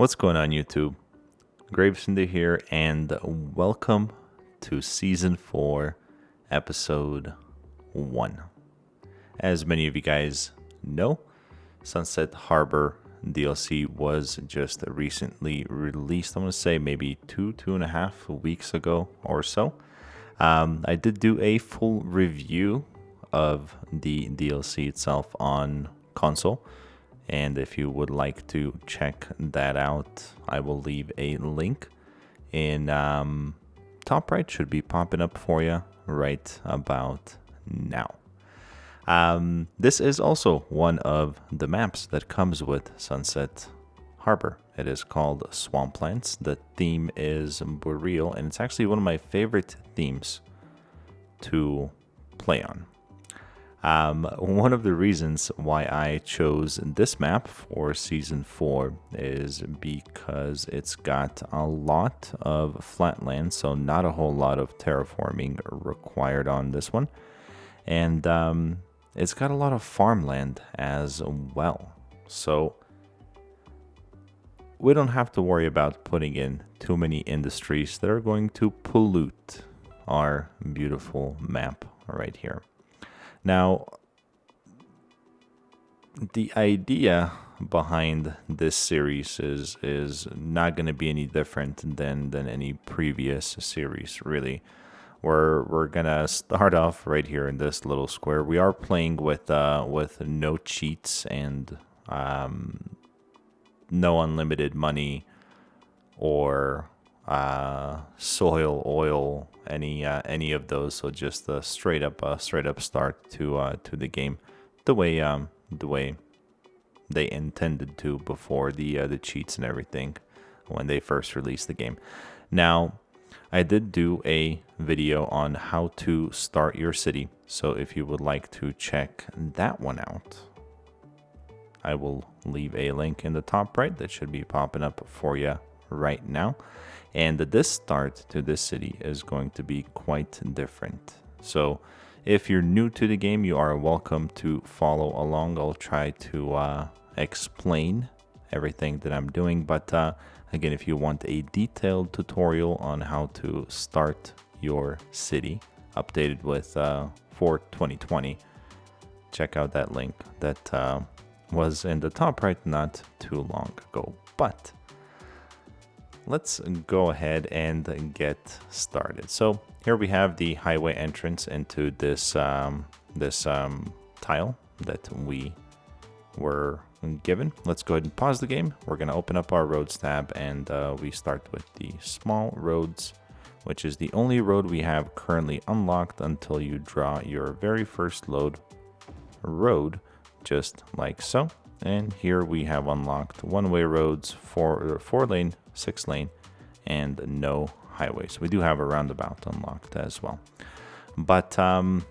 What's going on, YouTube? GraveCinder here, and welcome to Season 4, Episode 1. As many of you guys know, Sunset Harbor DLC was just recently released. I'm going to say maybe two and a half weeks ago or so. I did do a full review of the DLC itself on console. And if you would like to check that out, I will leave a link in top right. Should be popping up for you right about now. This is also one of the maps that comes with Sunset Harbor. It is called Swamplands. The theme is Boreal, and it's actually one of my favorite themes to play on. One of the reasons why I chose this map for Season 4 is because it's got a lot of flatland, so not a whole lot of terraforming required on this one. And it's got a lot of farmland as well. So we don't have to worry about putting in too many industries that are going to pollute our beautiful map right here. Now, the idea behind this series is not going to be any different than any previous series, really. We're gonna start off right here in this little square. We are playing with no cheats and no unlimited money or soil, oil, any of those. So just a straight up start to the game, the way they intended to before the cheats and everything when they first released the game. Now, I did do a video on how to start your city, so if you would like to check that one out, I will leave a link in the top right that should be popping up for you right now. And this start to this city is going to be quite different. So if you're new to the game, you are welcome to follow along. I'll try to explain everything that I'm doing. But again, if you want a detailed tutorial on how to start your city, updated with for 2020, check out that link that was in the top right not too long ago. But let's go ahead and get started. So here we have the highway entrance into this tile that we were given. Let's go ahead and pause the game. We're going to open up our roads tab, and we start with the small roads, which is the only road we have currently unlocked until you draw your very first road, just like so. And here we have unlocked one-way roads, four lane, 6 lane, and no highways. We do have a roundabout unlocked as well. But I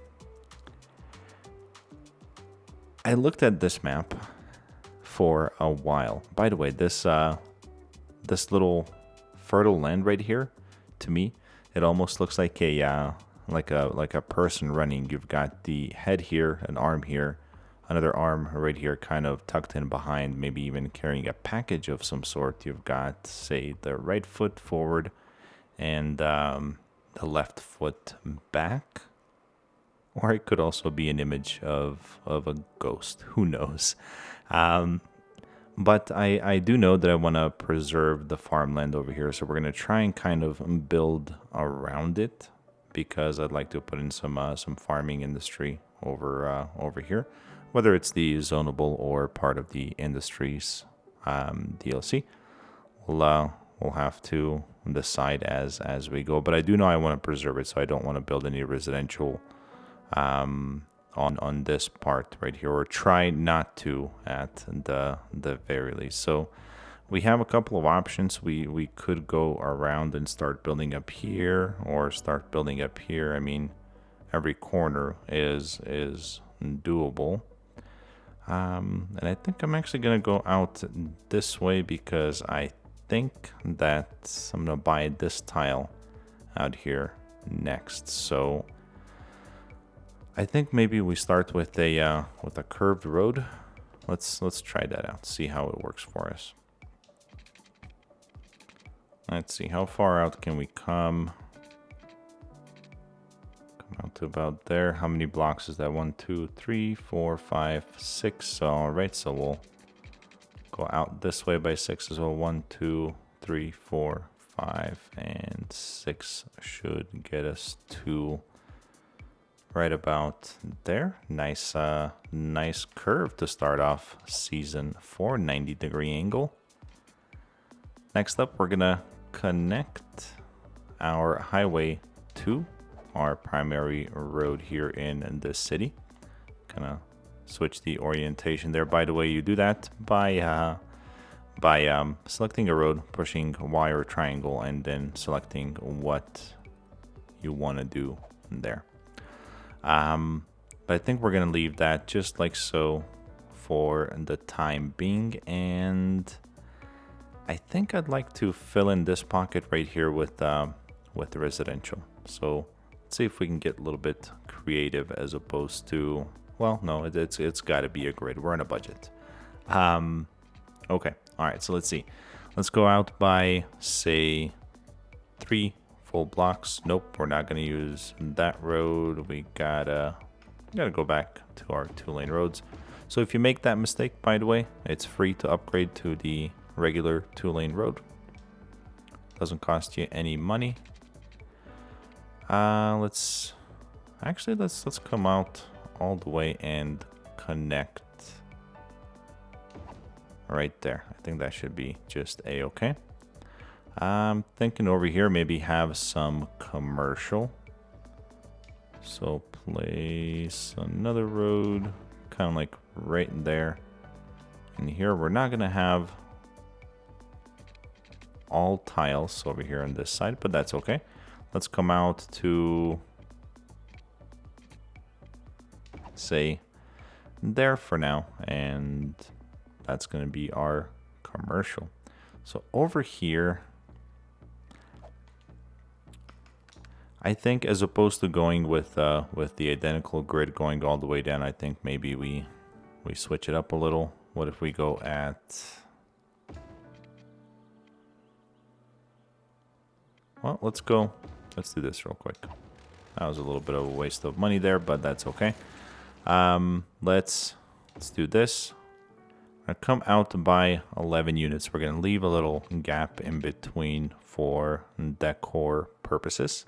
looked at this map for a while. By the way, this little fertile land right here, to me, it almost looks like a person running. You've got the head here, an arm here, another arm right here kind of tucked in behind, maybe even carrying a package of some sort. You've got, say, the right foot forward and the left foot back. Or it could also be an image of a ghost. Who knows? But I do know that I want to preserve the farmland over here. So we're going to try and kind of build around it, because I'd like to put in some farming industry over here, whether it's the zonable or part of the industries DLC. We'll have to decide as we go. But I do know I want to preserve it, so I don't want to build any residential on this part right here, or try not to at the very least. So we have a couple of options. We could go around and start building up here, or start building up here. I mean, every corner is doable. And I think I'm actually gonna go out this way, because I think that I'm gonna buy this tile out here next. So I think maybe we start with a curved road. Let's try that out, see how it works for us. Let's see, how far out can we come? Come out to about there. How many blocks is that? 1, 2, 3, 4, 5, 6. All right, so we'll go out this way by 6 as well. 1, 2, 3, 4, 5, and 6 should get us to right about there. Nice, nice curve to start off season 4, 90-degree angle. Next up, we're gonna connect our highway to our primary road here in the city. Gonna switch the orientation there. By the way, you do that by selecting a road, pushing Y or triangle, and then selecting what you want to do there. But I think we're gonna leave that just like so for the time being, and I think I'd like to fill in this pocket right here with the residential. So let's see if we can get a little bit creative as opposed to, well, no, it's got to be a grid. We're on a budget. Okay, all right. So let's see. Let's go out by say 3 full blocks. Nope, we're not going to use that road. We gotta go back to our 2-lane roads. So if you make that mistake, by the way, it's free to upgrade to the regular 2-lane road. Doesn't cost you any money. Let's come out all the way and connect right there. I think that should be just a-okay. I'm thinking over here maybe have some commercial. So place another road kind of like right in there. And here we're not gonna have all tiles over here on this side, but that's okay. Let's come out to say there for now, and that's going to be our commercial. So over here, I think as opposed to going with the identical grid going all the way down, I think maybe we switch it up a little. What if we go at, well, let's do this real quick. That was a little bit of a waste of money there, but that's okay. Let's do this. I'm gonna come out by 11 units. We're gonna leave a little gap in between for decor purposes.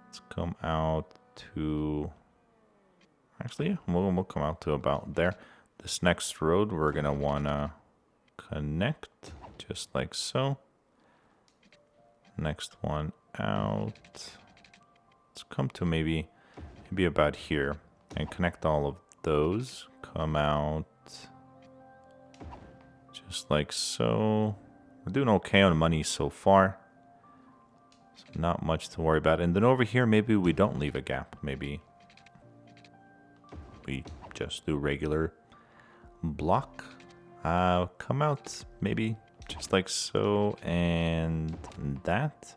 Let's come out to, actually, we'll come out to about there. This next road, we're gonna wanna connect just like so. Next one out. Let's come to maybe about here and connect all of those. Come out just like so. We're doing okay on money so far, so not much to worry about. And then over here, maybe we don't leave a gap. Maybe we just do regular block. Come out maybe just like so, and that.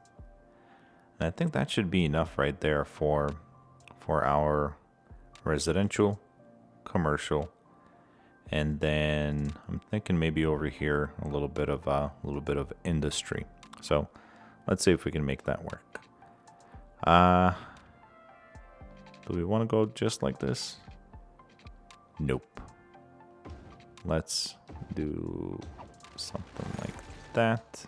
And I think that should be enough right there for our residential, commercial, and then I'm thinking maybe over here a little bit of industry. So let's see if we can make that work. Do we want to go just like this? Nope. Let's do something like that.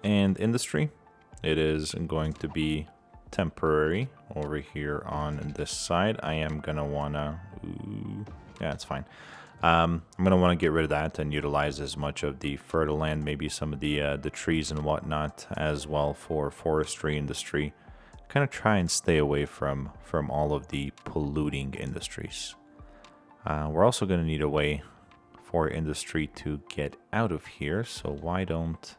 And industry, it is going to be temporary over here on this side. I am gonna wanna, yeah, it's fine. I'm gonna want to get rid of that and utilize as much of the fertile land, maybe some of the trees and whatnot as well for forestry industry. Kind of try and stay away from all of the polluting industries. We're also gonna need a way for industry to get out of here. So why don't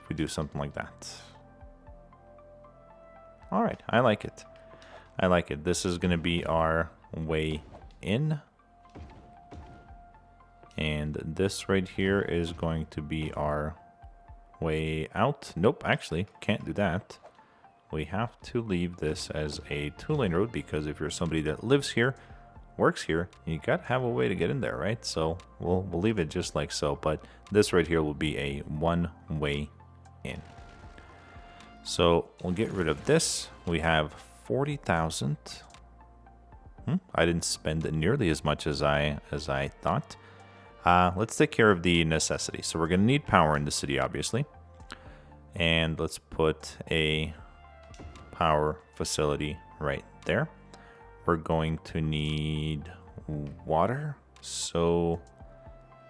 we do something like that? All right, I like it. I like it. This is going to be our way in. And this right here is going to be our way out. Nope, actually, can't do that. We have to leave this as a 2-lane road because if you're somebody that lives here, works here, you gotta have a way to get in there, right? So we'll leave it just like so, but this right here will be a 1-way in. So we'll get rid of this. We have 40,000. I didn't spend nearly as much as I thought. Let's take care of the necessities. So we're gonna need power in the city, obviously, and let's put a power facility right there. We're going to need water, so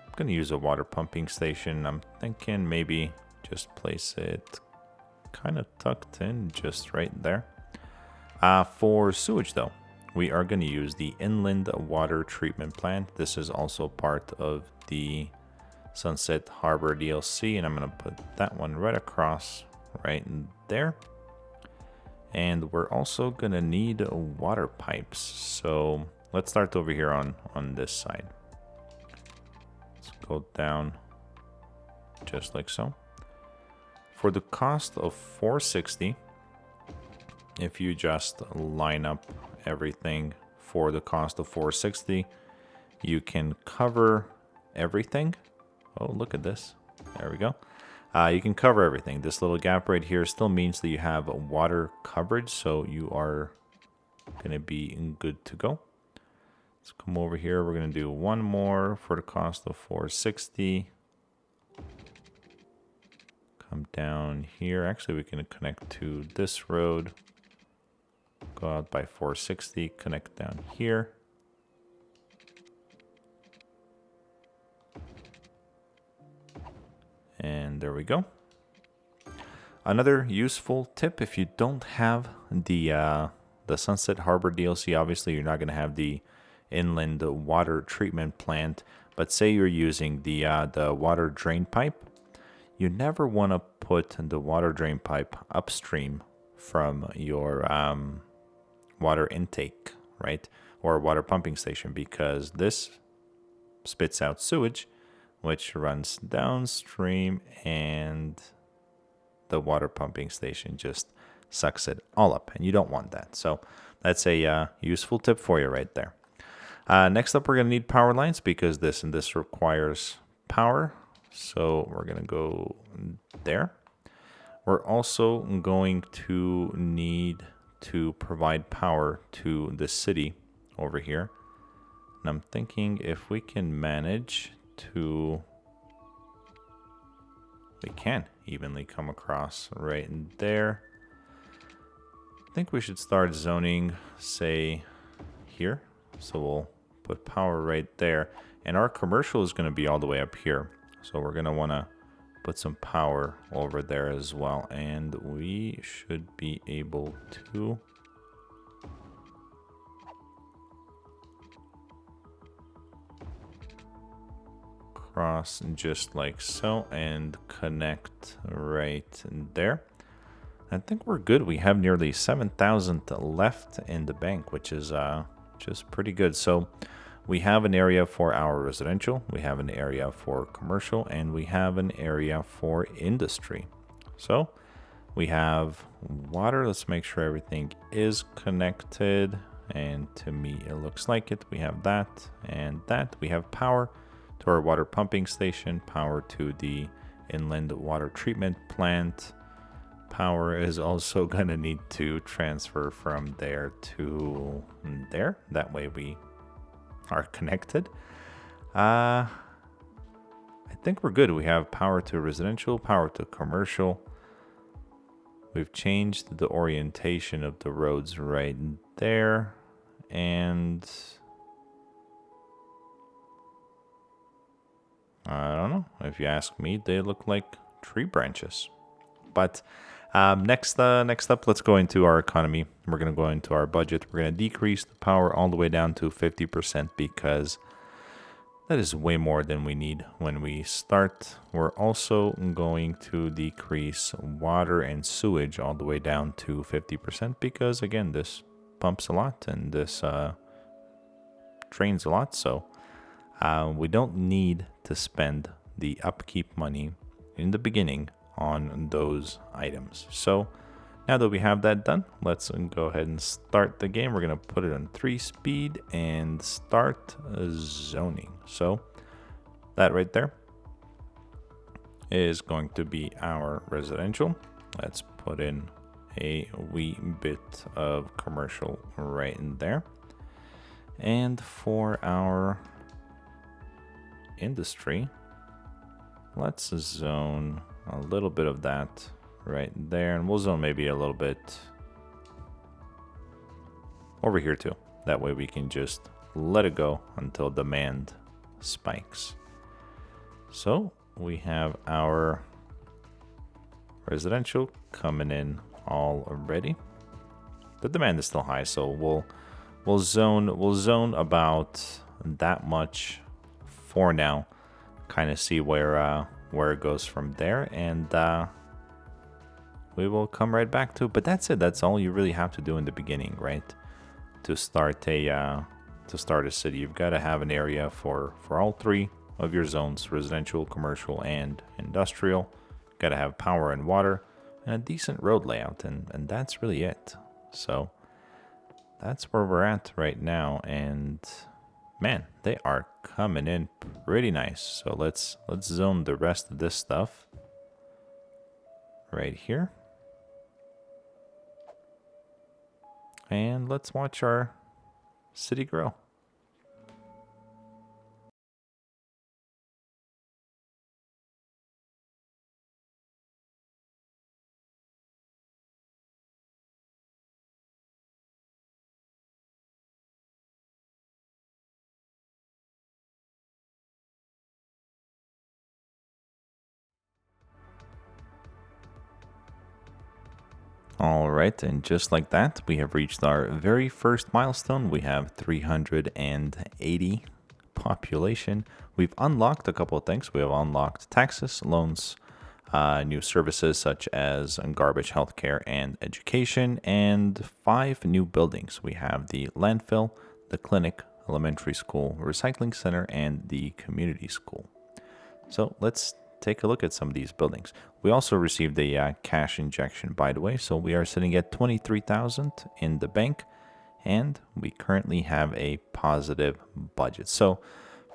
I'm going to use a water pumping station. I'm thinking maybe just place it kind of tucked in just right there. For sewage though, we are going to use the inland water treatment plant. This is also part of the Sunset Harbor DLC, and I'm going to put that one right across right there. And we're also going to need water pipes. So let's start over here on this side. Let's go down just like so. For the cost of 460, if you just line up everything for the cost of 460, you can cover everything. Oh, look at this. There we go. You can cover everything. This little gap right here still means that you have water coverage, so you are going to be good to go. Let's come over here. We're going to do one more for the cost of 460. Come down here. Actually, we can connect to this road. Go out by 460, connect down here. And there we go. Another useful tip, if you don't have the Sunset Harbor DLC, obviously you're not going to have the inland water treatment plant, but say you're using the water drain pipe, you never want to put the water drain pipe upstream from your water intake, right? Or water pumping station, because this spits out sewage, which runs downstream, and the water pumping station just sucks it all up, and you don't want that. So that's a useful tip for you right there. Next up, we're going to need power lines because this requires power. So we're going to go there. We're also going to need to provide power to the city over here. And I'm thinking if we can manage to, we can evenly come across right in there. I think we should start zoning, say, here. So we'll put power right there. And our commercial is going to be all the way up here. So we're going to want to put some power over there as well. And we should be able to cross just like so and connect right there. I think we're good. We have nearly 7,000 left in the bank, which is just pretty good. So we have an area for our residential, we have an area for commercial, and we have an area for industry. So we have water. Let's make sure everything is connected. And to me, it looks like it. We have that and that. We have power to our water pumping station, power to the inland water treatment plant. Power is also going to need to transfer from there to there. That way we are connected. I think we're good. We have power to residential, power to commercial. We've changed the orientation of the roads right there. And I don't know. If you ask me, they look like tree branches. But next up, let's go into our economy. We're going to go into our budget. We're going to decrease the power all the way down to 50% because that is way more than we need when we start. We're also going to decrease water and sewage all the way down to 50% because, again, this pumps a lot and this drains a lot. So we don't need to spend the upkeep money in the beginning on those items. So now that we have that done, let's go ahead and start the game. We're going to put it on 3 speed and start zoning. So that right there is going to be our residential. Let's put in a wee bit of commercial right in there. And for our industry, let's zone a little bit of that right there, and we'll zone maybe a little bit over here too. That way we can just let it go until demand spikes. So we have our residential coming in already. The demand is still high, so we'll zone about that much for now. Kind of see where it goes from there, and we will come right back to it. But that's it. That's all you really have to do in the beginning, right? To start a city, you've got to have an area for all 3 of your zones: residential, commercial, and industrial. Got to have power and water and a decent road layout, and that's really it. So that's where we're at right now, and man, they are coming in pretty nice. So let's zone the rest of this stuff right here. And let's watch our city grow. All right, and just like that, we have reached our very first milestone. We have 380 population. We've unlocked a couple of things. We have unlocked taxes, loans, new services such as garbage, healthcare, and education, and 5 new buildings. We have the landfill, the clinic, elementary school, recycling center, and the community school. So let's take a look at some of these buildings. We also received a cash injection, by the way, so we are sitting at 23,000 in the bank, and we currently have a positive budget. So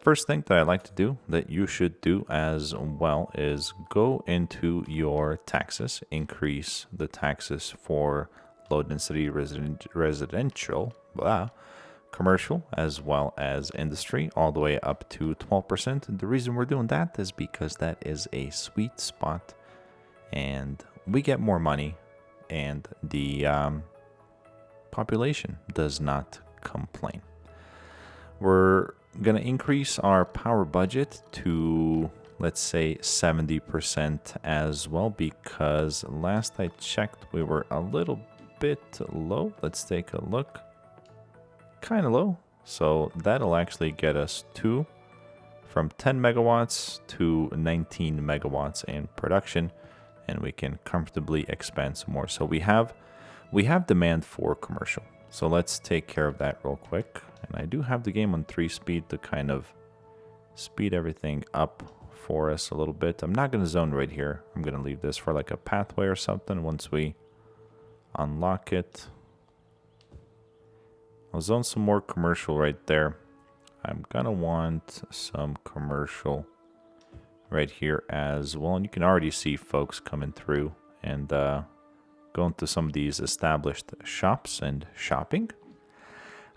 first thing that I like to do, that you should do as well, is go into your taxes, increase the taxes for low density residential, commercial, as well as industry, all the way up to 12%. And the reason we're doing that is because that is a sweet spot, and we get more money, and the population does not complain. We're going to increase our power budget to, let's say, 70% as well, because last I checked, we were a little bit low. Let's take a look. Kind of low. So that'll actually get us from 10 megawatts to 19 megawatts in production, and we can comfortably expand some more. So we have demand for commercial. So let's take care of that real quick. And I do have the game on 3 speed to kind of speed everything up for us a little bit. I'm not going to zone right here. I'm going to leave this for like a pathway or something once we unlock it. I'll zone some more commercial right there. I'm going to want some commercial right here as well. And you can already see folks coming through and going to some of these established shops and shopping.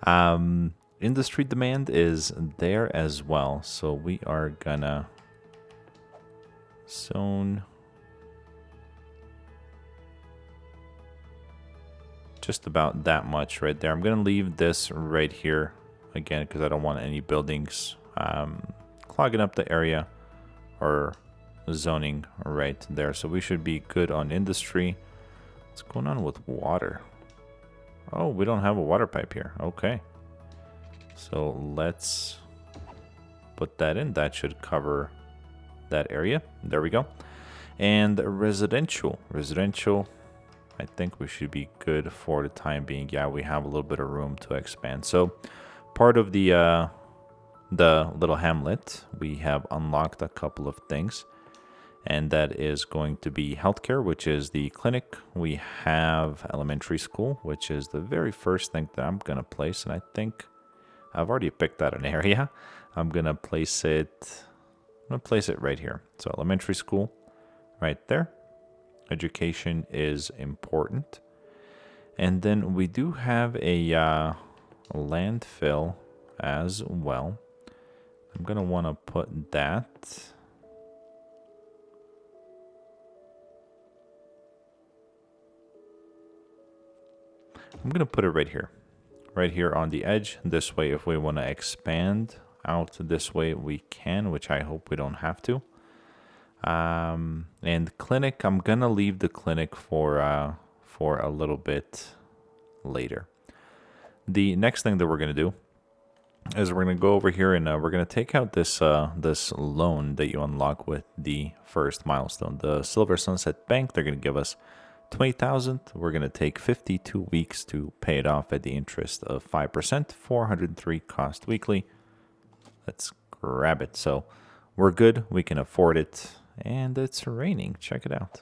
Industry demand is there as well. So we are going to zone just about that much right there. I'm going to leave this right here again because I don't want any buildings clogging up the area or zoning right there. So we should be good on industry. What's going on with water? Oh, we don't have a water pipe here. Okay. So let's put that in. That should cover that area. There we go. And residential. I think we should be good for the time being. Yeah, we have a little bit of room to expand. So part of the little hamlet, we have unlocked a couple of things. and that is going to be healthcare, which is the clinic. We have elementary school, which is the very first thing that I'm going to place, and I think I've already picked out an area. I'm going to place it right here. So elementary school right there. Education is important. And then we do have a landfill as well. I'm going to want to put that. I'm going to put it right here on the edge. This way, if we want to expand out this way, we can, which I hope we don't have to. And clinic, I'm going to leave the clinic for a little bit later. The next thing that we're going to do is we're going to go over here and we're going to take out this loan that you unlock with the first milestone. The Silver Sunset Bank, they're going to give us 20,000. We're going to take 52 weeks to pay it off at the interest of 5%, 403 cost weekly. Let's grab it. So we're good. We can afford it. And it's raining. Check it out.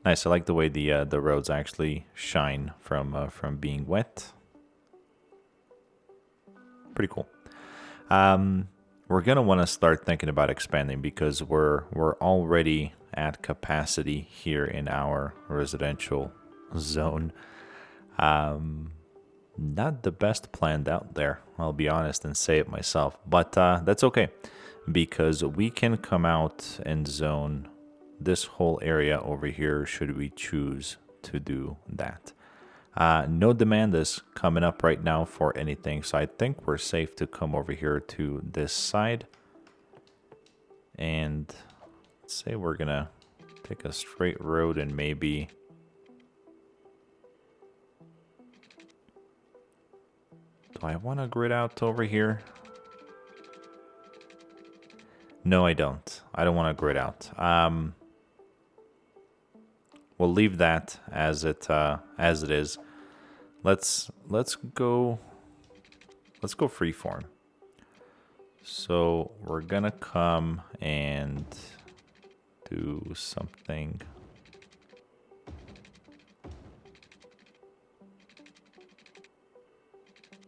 Nice. I like the way the roads actually shine from being wet. Pretty cool. We're gonna want to start thinking about expanding because we're already at capacity here in our residential zone. Not the best planned out there, I'll be honest and say it myself, but that's okay because we can come out and zone this whole area over here should we choose to do that. No demand is coming up right now for anything, so I think we're safe to come over here to this side. And let's say we're gonna take a straight road and maybe do I want to grid out over here? No, I don't. I don't want to grid out. We'll leave that as it is. Let's go freeform. So we're gonna come and do something.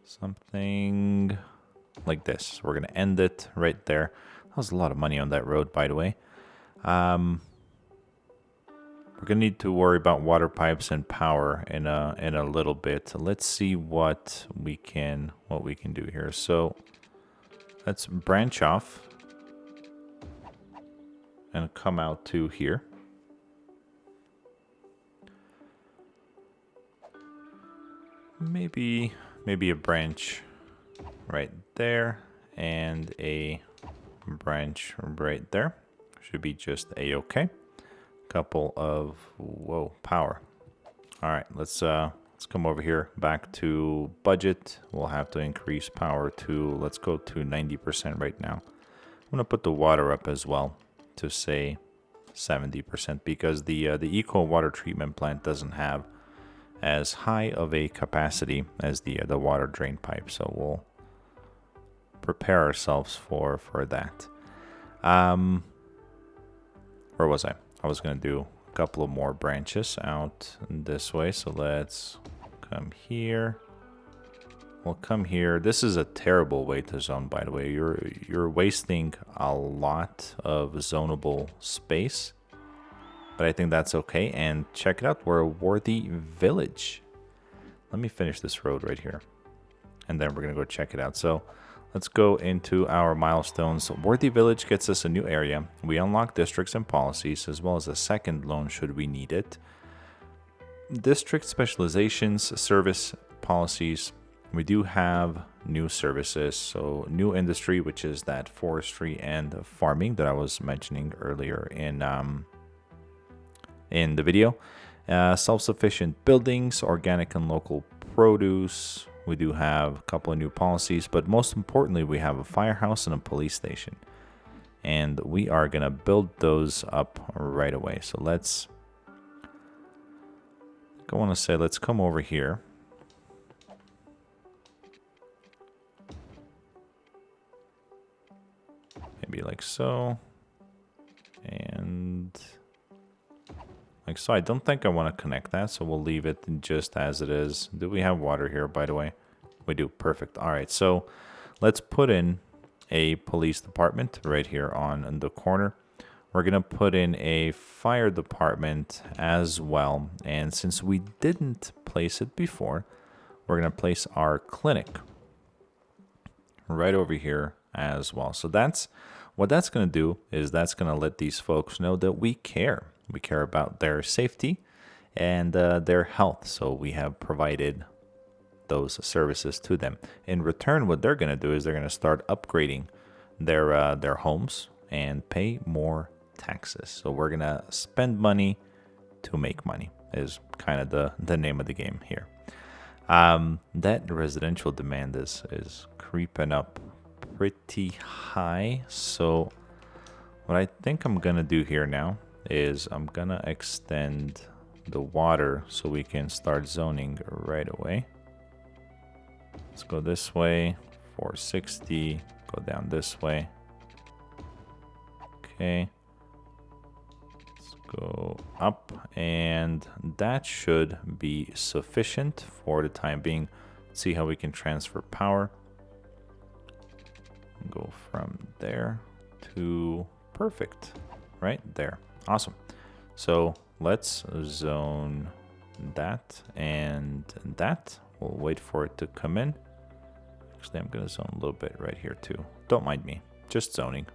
Something like this. We're gonna end it right there. That was a lot of money on that road, by the way. We're gonna need to worry about water pipes and power in a little bit. Let's see what we can do here. So let's branch off and come out to here. Maybe a branch right there and a branch right there. Should be just a-okay. Couple of power. All right, let's come over here back to budget. We'll have to increase power to, let's go to 90% right now. I'm gonna put the water up as well to say 70% because the eco water treatment plant doesn't have as high of a capacity as the water drain pipe, so we'll prepare ourselves for that. Where was I? I was going to do a couple of more branches out this way. So let's come here. We'll come here. This is a terrible way to zone, by the way. You're wasting a lot of zonable space. But I think that's okay. And check it out. We're a worthy village. Let me finish this road right here. And then we're going to go check it out. So let's go into our milestones. Worthy Village gets us a new area. We unlock districts and policies, as well as a second loan should we need it. District specializations, service policies. We do have new services. So new industry, which is that forestry and farming that I was mentioning earlier in the video. Self-sufficient buildings, organic and local produce. We do have a couple of new policies, but most importantly, we have a firehouse and a police station. And we are going to build those up right away. So let's come over here. be like so. And like so. I don't think I want to connect that, so we'll leave it just as it is. Do we have water here, by the way? We do. Perfect. All right, so let's put in a police department right here on the corner. We're going to put in a fire department as well. And since we didn't place it before, we're going to place our clinic right over here as well. So that's what that's going to do, is that's going to let these folks know that we care. We care about their safety and their health. So we have provided those services to them. In return, what they're going to do is they're going to start upgrading their homes and pay more taxes. So we're going to spend money to make money is kind of the name of the game here. That residential demand is creeping up pretty high. So what I think I'm going to do here now is I'm going to extend the water so we can start zoning right away. Let's go this way, 460, go down this way. Okay. Let's go up, and that should be sufficient for the time being. Let's see how we can transfer power. Go from there to perfect, right there. Awesome. So let's zone that and that. We'll wait for it to come in. Actually, I'm going to zone a little bit right here too. Don't mind me, just zoning.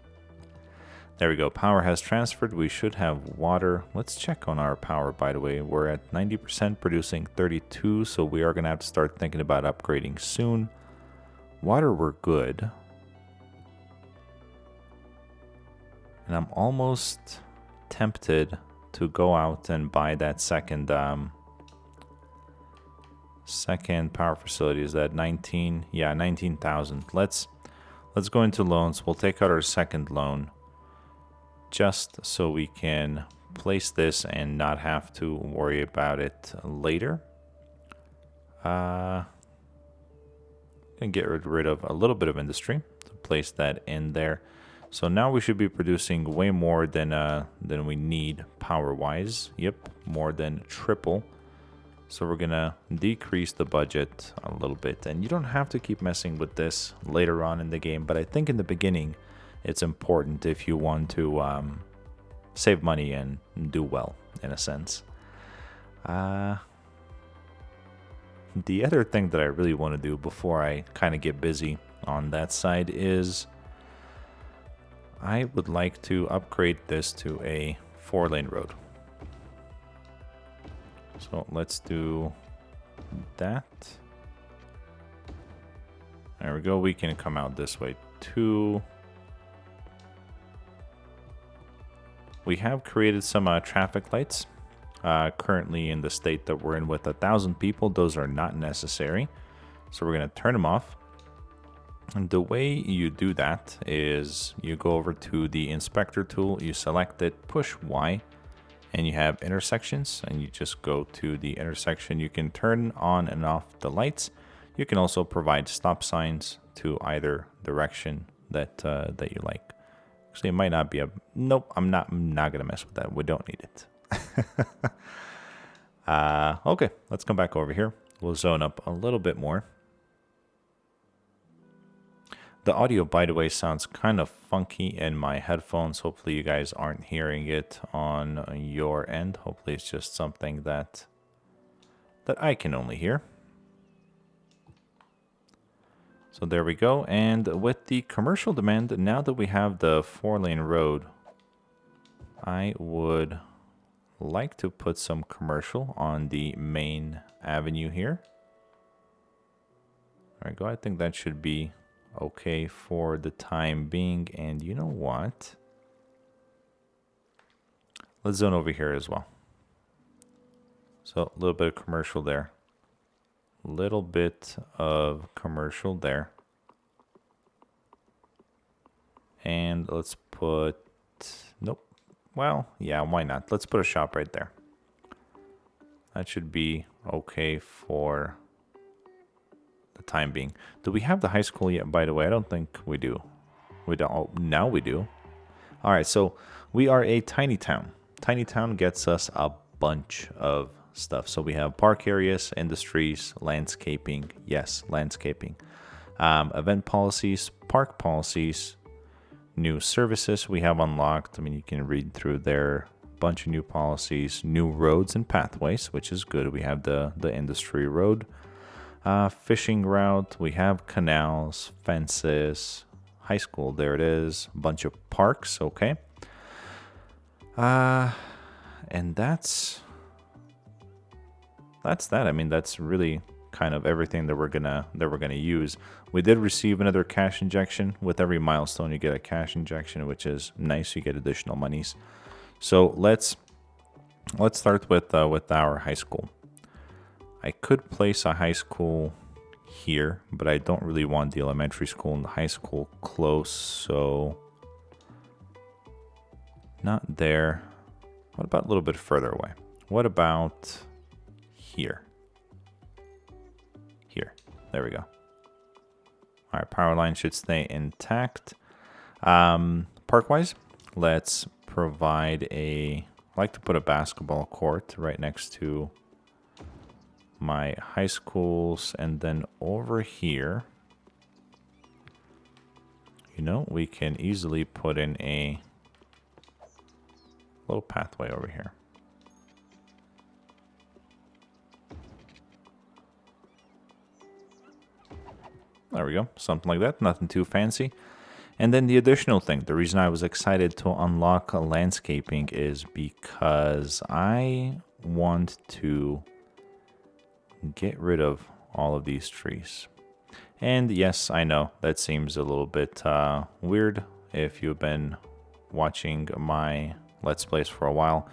There we go. Power has transferred. We should have water. Let's check on our power, by the way. We're at 90%, producing 32, so we are going to have to start thinking about upgrading soon. Water, we're good. And I'm almost tempted to go out and buy that second power facility. Is that 19? Yeah, 19,000. Let's go into loans. We'll take out our second loan just so we can place this and not have to worry about it later. And get rid of a little bit of industry to place that in there. So now we should be producing way more than we need power-wise. Yep, more than triple. So we're gonna decrease the budget a little bit, and you don't have to keep messing with this later on in the game, but I think in the beginning it's important if you want to save money and do well, in a sense. The other thing that I really want to do before I kind of get busy on that side is I would like to upgrade this to a 4-lane road. So let's do that. There we go. We can come out this way too. We have created some traffic lights. Currently in the state that we're in with 1,000 people, those are not necessary. So we're going to turn them off. And the way you do that is you go over to the inspector tool, you select it, push Y, and you have intersections, and you just go to the intersection. You can turn on and off the lights. You can also provide stop signs to either direction that you like. Actually, it might not be a... Nope, I'm not going to mess with that. We don't need it. Okay, let's come back over here. We'll zone up a little bit more. The audio, by the way, sounds kind of funky in my headphones. Hopefully you guys aren't hearing it on your end. Hopefully it's just something that I can only hear. So there we go. And with the commercial demand, now that we have the 4-lane road, I would like to put some commercial on the main avenue here. There we go. I think that should be okay for the time being. And you know what? Let's zone over here as well. So a little bit of commercial there. Little bit of commercial there. And let's put... Nope. Well, yeah, why not? Let's put a shop right there. That should be okay for the time being. Do we have the high school yet, by the way? I don't think we do. We don't. Oh, now we do. All right, so we are a tiny town. Tiny town gets us a bunch of stuff. So we have park areas, industries, landscaping. Yes, landscaping. Event policies, park policies, new services we have unlocked. I mean, you can read through there. Bunch of new policies, new roads and pathways, which is good. We have the industry road, fishing route. We have canals, fences, high school. There it is. A bunch of parks. Okay. And that's that. I mean, that's really kind of everything that we're gonna use. We did receive another cash injection. With every milestone, you get a cash injection, which is nice. You get additional monies. So let's start with our high school. I could place a high school here, but I don't really want the elementary school and the high school close, so not there. What about a little bit further away? What about here? Here. There we go. All right, power line should stay intact. Park-wise, let's provide I like to put a basketball court right next to my high schools, and then over here, you know, we can easily put in a little pathway over here. There we go, something like that, nothing too fancy. And then the additional thing, the reason I was excited to unlock landscaping is because I want to get rid of all of these trees. And yes, I know that seems a little bit weird. If you've been watching my Let's Plays for a while,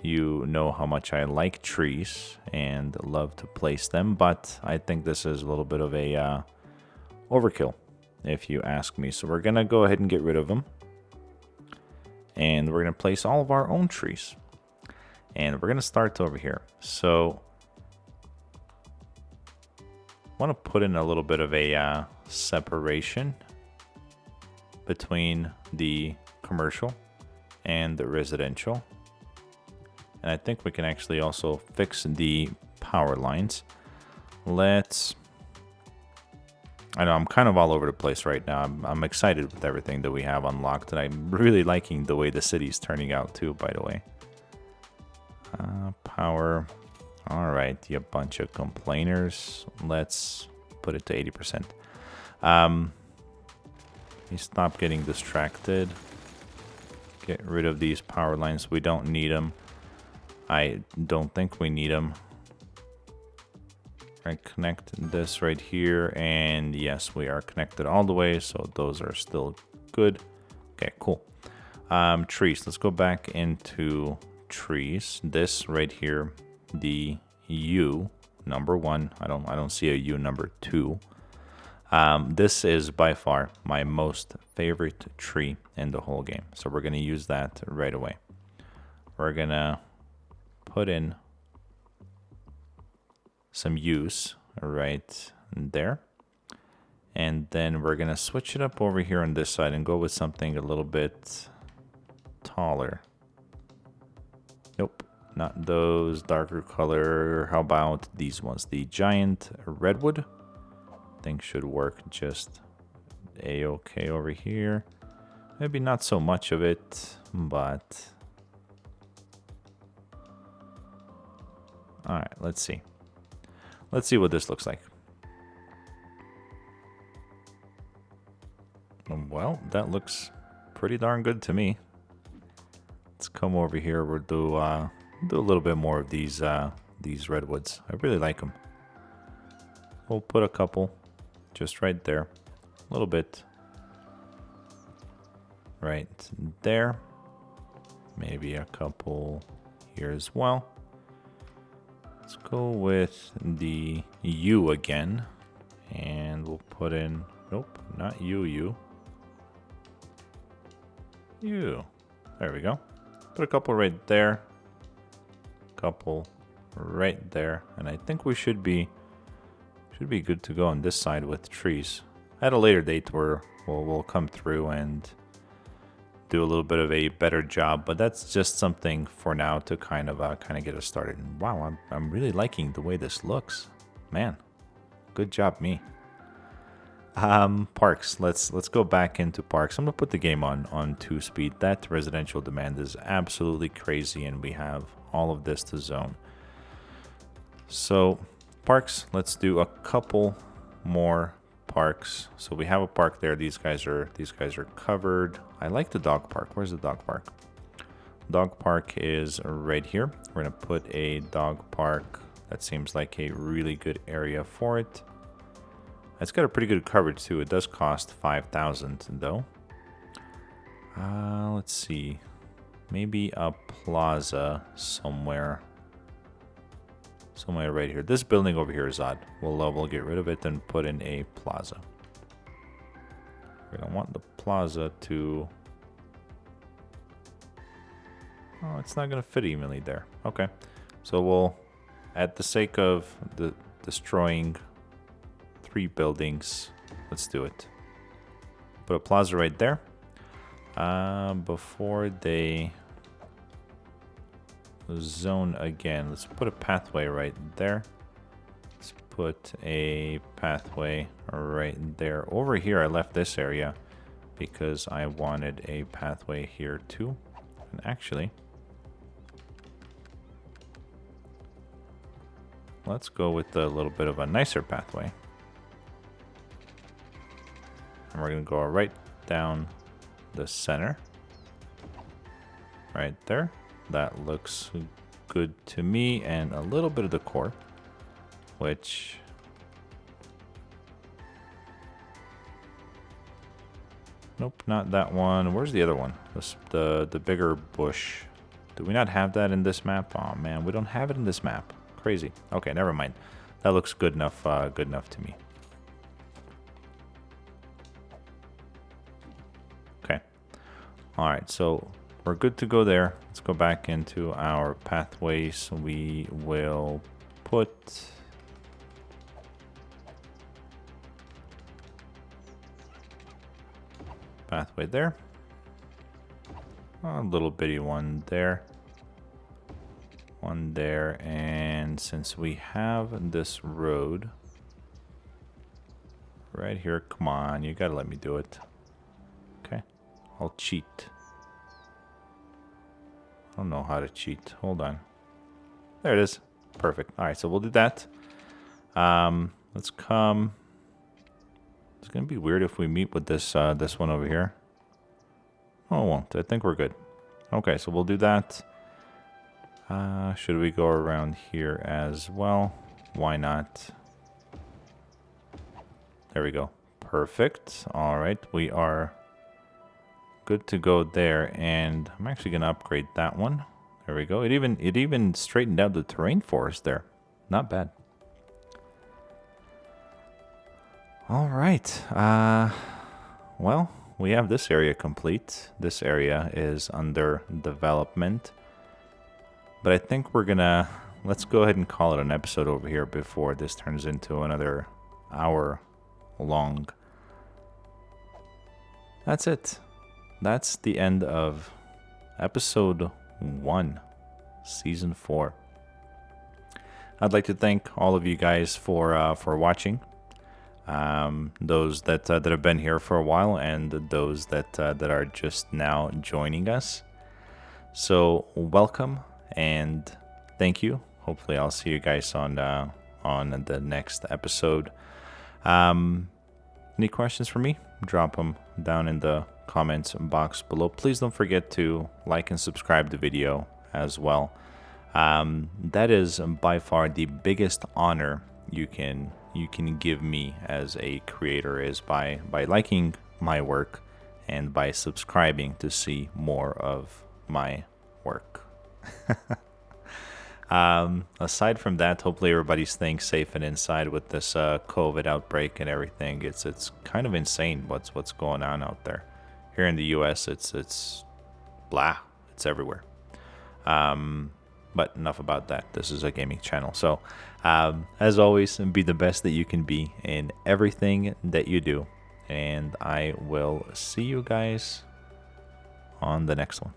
you know how much I like trees and love to place them, but I think this is a little bit of a overkill, if you ask me. So we're gonna go ahead and get rid of them, and we're gonna place all of our own trees, and we're gonna start over here. So I want to put in a little bit of a separation between the commercial and the residential, and I think we can actually also fix the power lines. I know I'm kind of all over the place right now. I'm excited with everything that we have unlocked, and I'm really liking the way the city's turning out too, by the way. Power. All right, you bunch of complainers. Let's put it to 80%. You stop getting distracted. Get rid of these power lines. We don't need them. I don't think we need them. I connect this right here, and yes, we are connected all the way, so those are still good. Okay, cool. Trees. Let's go back into trees. This right here, the U number 1. I don't see a U number 2. This is by far my most favorite tree in the whole game, so we're gonna use that right away. We're gonna put in some use right there, and then we're gonna switch it up over here on this side and go with something a little bit taller. Nope, not those. Darker color. How about these ones? The giant redwood, I think, should work just a-okay over here. Maybe not so much of it, but all right, let's see. Let's see what this looks like. Well, that looks pretty darn good to me. Let's come over here. We'll do a little bit more of these redwoods. I really like them. We'll put a couple just right there. A little bit right there. Maybe a couple here as well. Let's go with the U again, and we'll put in, nope, not U. There we go. Put a couple right there, couple right there, and I think we should be good to go on this side with trees. At a later date, we're We'll come through and do a little bit of a better job, but that's just something for now to kind of get us started. And wow, I'm really liking the way this looks, man. Good job, me. Parks. Let's go back into parks. I'm gonna put the game on 2-speed. That residential demand is absolutely crazy, and we have all of this to zone. So parks. Let's do a couple more parks. So we have a park there. These guys are covered. I like the dog park. Where's the dog park? Dog park is right here. We're gonna put a dog park. That seems like a really good area for it. It's got a pretty good coverage too. It does cost 5,000 though. Let's see. Maybe a plaza somewhere. Somewhere right here. This building over here is odd. We'll get rid of it and put in a plaza. We don't want the plaza to... Oh, it's not going to fit evenly there. Okay. So we'll, at the sake of destroying 3 buildings, let's do it. Put a plaza right there. Before they zone again, let's put a pathway right there. Let's put a pathway right there. Over here, I left this area because I wanted a pathway here too. And actually, let's go with a little bit of a nicer pathway. And we're going to go right down the center. Right there. That looks good to me. And a little bit of the core. Which... Nope, not that one. Where's the other one? The bigger bush. Do we not have that in this map? Oh man, we don't have it in this map. Crazy. Okay, never mind. That looks good enough to me. Okay. Alright, so we're good to go there. Let's go back into our pathways. We will put... pathway there. A little bitty one there. One there. And since we have this road right here, come on, you gotta let me do it. Okay. I'll cheat. I don't know how to cheat. Hold on. There it is. Perfect. Alright, so we'll do that. Let's come. It's gonna be weird if we meet with this this one over here. Oh, it won't. I think we're good. Okay, so we'll do that. Should we go around here as well? Why not? There we go. Perfect. All right, we are good to go there, and I'm actually gonna upgrade that one. There we go. It even straightened out the terrain for us there. Not bad. All right. Well, we have this area complete. This area is under development. But I think we're gonna... Let's go ahead and call it an episode over here before this turns into another hour long. That's it. That's the end of episode 1, season 4. I'd like to thank all of you guys for watching. Those that have been here for a while, and those that are just now joining us. So welcome and thank you. Hopefully, I'll see you guys on the next episode. Any questions for me? Drop them down in the comments box below. Please don't forget to like and subscribe the video as well. That is by far the biggest honor you can give me as a creator, is by liking my work and by subscribing to see more of my work. Aside from that, hopefully everybody's staying safe and inside with this COVID outbreak and everything. It's kind of insane what's going on out there. Here in the US, it's blah. It's everywhere. But enough about that. This is a gaming channel. So, as always, be the best that you can be in everything that you do. and I will see you guys on the next one.